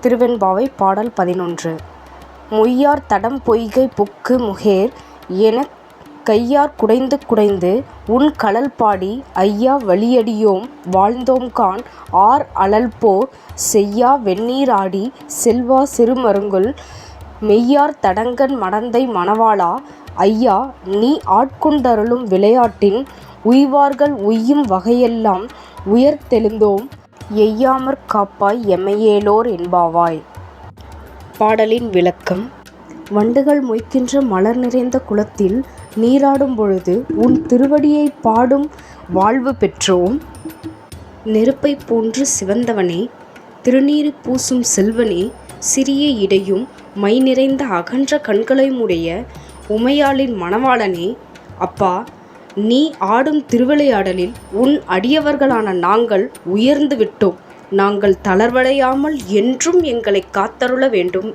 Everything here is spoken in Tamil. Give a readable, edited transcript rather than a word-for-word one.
திருவெண்பாவை பாடல் 11. மொய்யார் தடம் பொய்கை புக்கு முகேர் எனக் கையார் குடைந்து குடைந்து உன் கழல் பாடி ஐயா வலியடியோம் வாழ்ந்தோம்காண் ஆர் அழல்போர் செய்யா வெந்நீர் ஆடி செல்வா சிறுமருங்குல் மெய்யார் தடங்கண் மடந்தை மணவாளா ஐயா நீ ஆட்கொண்டருளும் விளையாட்டின் உய்வார்கள் உய்யும் வகையெல்லாம் உயர்த்தெழுந்தோம் எய்யாமற் காப்பாய் எமையேலோர் என்பாவாய். பாடலின் விளக்கம். வண்டுகள் மொய்க்கின்ற மலர் நிறைந்த குளத்தில் நீராடும் பொழுது உன் திருவடியைப் பாடும் வாழ்வு பெற்றோம். நெருப்பைப் போன்று சிவந்தவனே, திருநீறு பூசும் செல்வனே, சிறிய இடையும் மை நிறைந்த அகன்ற கண்களையுமுடைய உமையாளின் மணவாளனே, அப்பா நீ ஆடும் திருவிளையாடலில் உன் அடியவர்களான நாங்கள் உயர்ந்து விட்டோம். நாங்கள் தளர்வடையாமல் என்றும் எங்களைக் காத்தருள வேண்டும்.